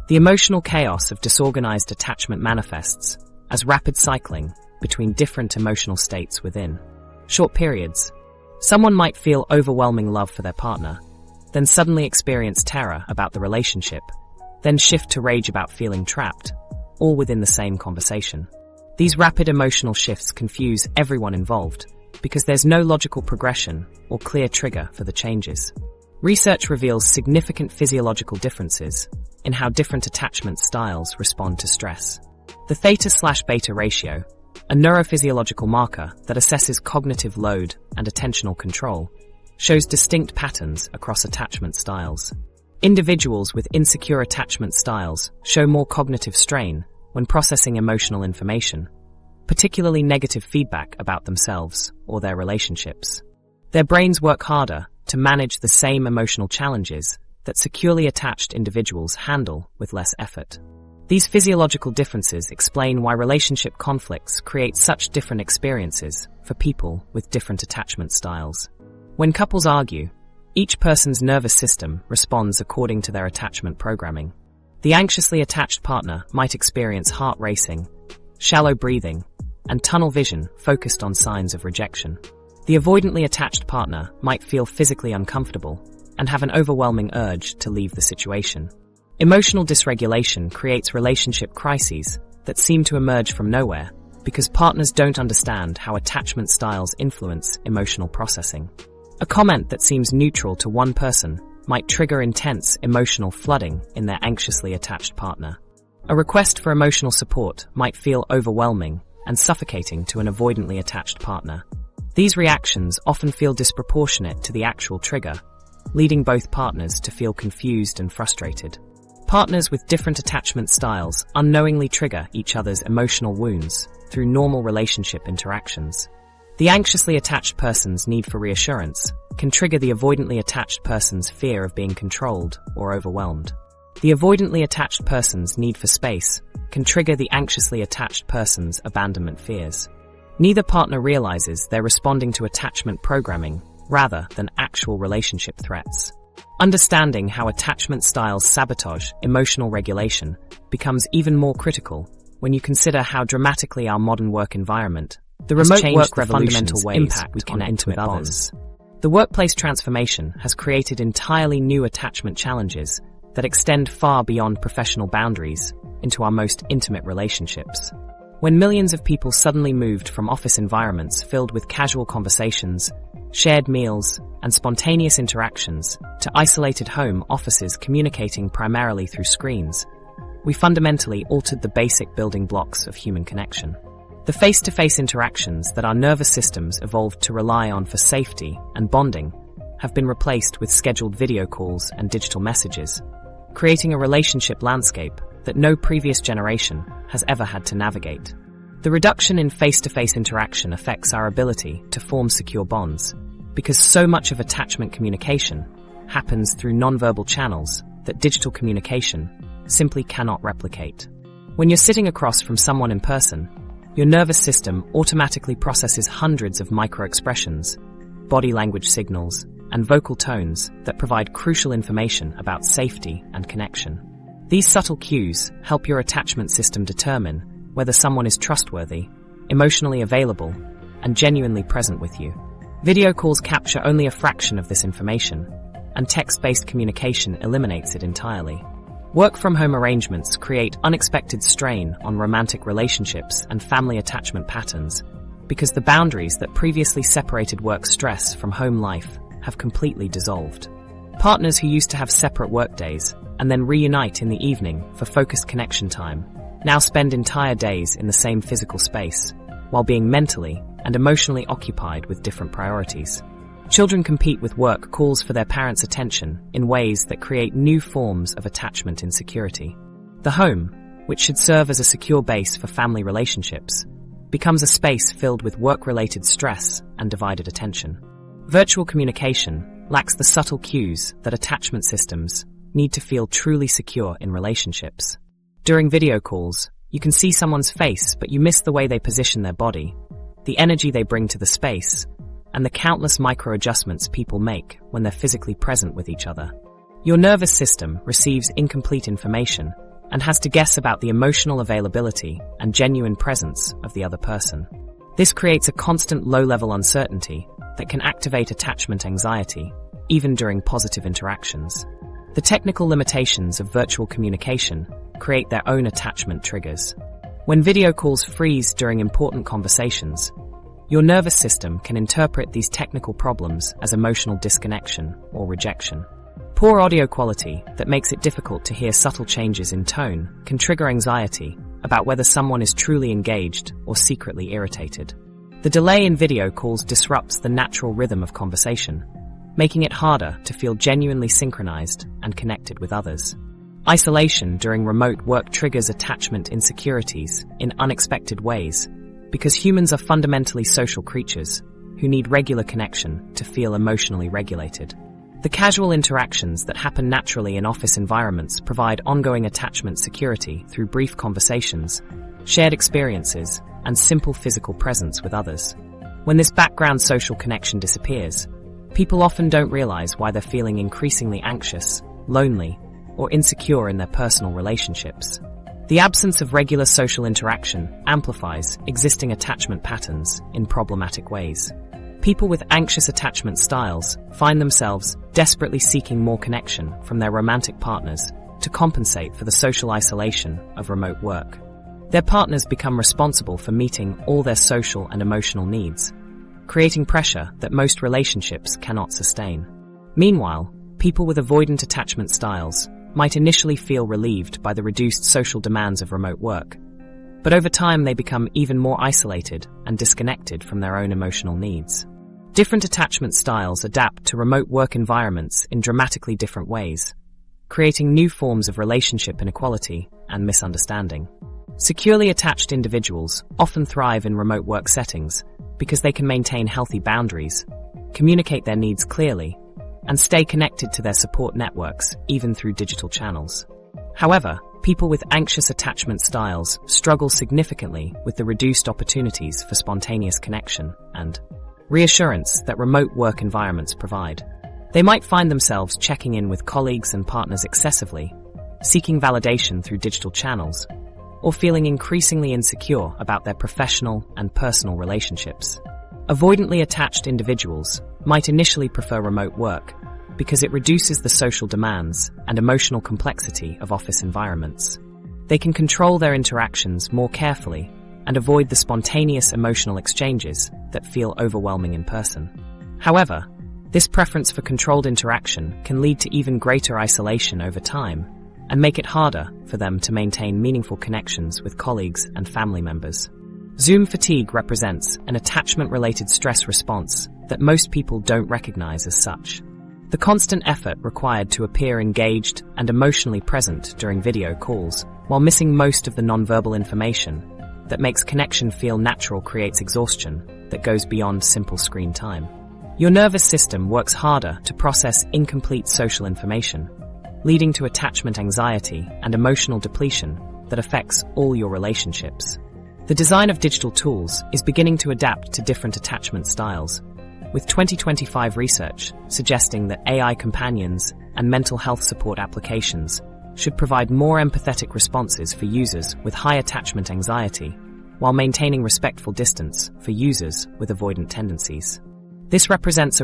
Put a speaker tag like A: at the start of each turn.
A: The emotional chaos of disorganized attachment manifests as rapid cycling between different emotional states within short periods. Someone might feel overwhelming love for their partner, then suddenly experience terror about the relationship, then shift to rage about feeling trapped, all within the same conversation. These rapid emotional shifts confuse everyone involved because there's no logical progression or clear trigger for the changes. Research reveals significant physiological differences in how different attachment styles respond to stress. The theta/beta ratio, a neurophysiological marker that assesses cognitive load and attentional control, shows distinct patterns across attachment styles. Individuals with insecure attachment styles show more cognitive strain when processing emotional information, particularly negative feedback about themselves or their relationships. Their brains work harder to manage the same emotional challenges that securely attached individuals handle with less effort. These physiological differences explain why relationship conflicts create such different experiences for people with different attachment styles. When couples argue, each person's nervous system responds according to their attachment programming. The anxiously attached partner might experience heart racing, shallow breathing, and tunnel vision focused on signs of rejection. The avoidantly attached partner might feel physically uncomfortable and have an overwhelming urge to leave the situation. Emotional dysregulation creates relationship crises that seem to emerge from nowhere because partners don't understand how attachment styles influence emotional processing. A comment that seems neutral to one person might trigger intense emotional flooding in their anxiously attached partner. A request for emotional support might feel overwhelming and suffocating to an avoidantly attached partner. These reactions often feel disproportionate to the actual trigger, leading both partners to feel confused and frustrated. Partners with different attachment styles unknowingly trigger each other's emotional wounds through normal relationship interactions. The anxiously attached person's need for reassurance can trigger the avoidantly attached person's fear of being controlled or overwhelmed. The avoidantly attached person's need for space can trigger the anxiously attached person's abandonment fears. Neither partner realizes they're responding to attachment programming rather than actual relationship threats. Understanding how attachment styles sabotage emotional regulation becomes even more critical when you consider how dramatically our modern work environment the remote work revolution's impact we connect with others. The workplace transformation has created entirely new attachment challenges that extend far beyond professional boundaries into our most intimate relationships. When millions of people suddenly moved from office environments filled with casual conversations, shared meals, and spontaneous interactions to isolated home offices communicating primarily through screens, we fundamentally altered the basic building blocks of human connection. The face-to-face interactions that our nervous systems evolved to rely on for safety and bonding have been replaced with scheduled video calls and digital messages, creating a relationship landscape that no previous generation has ever had to navigate. The reduction in face-to-face interaction affects our ability to form secure bonds, because so much of attachment communication happens through nonverbal channels that digital communication simply cannot replicate. When you're sitting across from someone in person, your nervous system automatically processes hundreds of micro-expressions, body language signals, and vocal tones that provide crucial information about safety and connection. These subtle cues help your attachment system determine whether someone is trustworthy, emotionally available, and genuinely present with you. Video calls capture only a fraction of this information, and text-based communication eliminates it entirely. Work-from-home arrangements create unexpected strain on romantic relationships and family attachment patterns because the boundaries that previously separated work stress from home life have completely dissolved. Partners who used to have separate workdays and then reunite in the evening for focused connection time now spend entire days in the same physical space, while being mentally and emotionally occupied with different priorities. Children compete with work calls for their parents' attention in ways that create new forms of attachment insecurity. The home, which should serve as a secure base for family relationships, becomes a space filled with work-related stress and divided attention. Virtual communication lacks the subtle cues that attachment systems need to feel truly secure in relationships. During video calls, you can see someone's face, but you miss the way they position their body, the energy they bring to the space, and the countless micro-adjustments people make when they're physically present with each other. Your nervous system receives incomplete information and has to guess about the emotional availability and genuine presence of the other person. This creates a constant low-level uncertainty that can activate attachment anxiety, even during positive interactions. The technical limitations of virtual communication create their own attachment triggers. When video calls freeze during important conversations, your nervous system can interpret these technical problems as emotional disconnection or rejection. Poor audio quality that makes it difficult to hear subtle changes in tone can trigger anxiety about whether someone is truly engaged or secretly irritated. The delay in video calls disrupts the natural rhythm of conversation, making it harder to feel genuinely synchronized and connected with others. Isolation during remote work triggers attachment insecurities in unexpected ways, because humans are fundamentally social creatures who need regular connection to feel emotionally regulated. The casual interactions that happen naturally in office environments provide ongoing attachment security through brief conversations, shared experiences, and simple physical presence with others. When this background social connection disappears, people often don't realize why they're feeling increasingly anxious, lonely, or insecure in their personal relationships. The absence of regular social interaction amplifies existing attachment patterns in problematic ways. People with anxious attachment styles find themselves desperately seeking more connection from their romantic partners to compensate for the social isolation of remote work. Their partners become responsible for meeting all their social and emotional needs, creating pressure that most relationships cannot sustain. Meanwhile, people with avoidant attachment styles might initially feel relieved by the reduced social demands of remote work, but over time they become even more isolated and disconnected from their own emotional needs. Different attachment styles adapt to remote work environments in dramatically different ways, creating new forms of relationship inequality and misunderstanding. Securely attached individuals often thrive in remote work settings because they can maintain healthy boundaries, communicate their needs clearly, and stay connected to their support networks even through digital channels. However, people with anxious attachment styles struggle significantly with the reduced opportunities for spontaneous connection and reassurance that remote work environments provide. They might find themselves checking in with colleagues and partners excessively, seeking validation through digital channels, or feeling increasingly insecure about their professional and personal relationships. Avoidantly attached individuals might initially prefer remote work because it reduces the social demands and emotional complexity of office environments. They can control their interactions more carefully and avoid the spontaneous emotional exchanges that feel overwhelming in person. However, this preference for controlled interaction can lead to even greater isolation over time and make it harder for them to maintain meaningful connections with colleagues and family members. Zoom fatigue represents an attachment-related stress response that most people don't recognize as such. The constant effort required to appear engaged and emotionally present during video calls, while missing most of the nonverbal information that makes connection feel natural, creates exhaustion that goes beyond simple screen time. Your nervous system works harder to process incomplete social information, leading to attachment anxiety and emotional depletion that affects all your relationships. The design of digital tools is beginning to adapt to different attachment styles, with 2025 research suggesting that AI companions and mental health support applications should provide more empathetic responses for users with high attachment anxiety, while maintaining respectful distance for users with avoidant tendencies. This represents a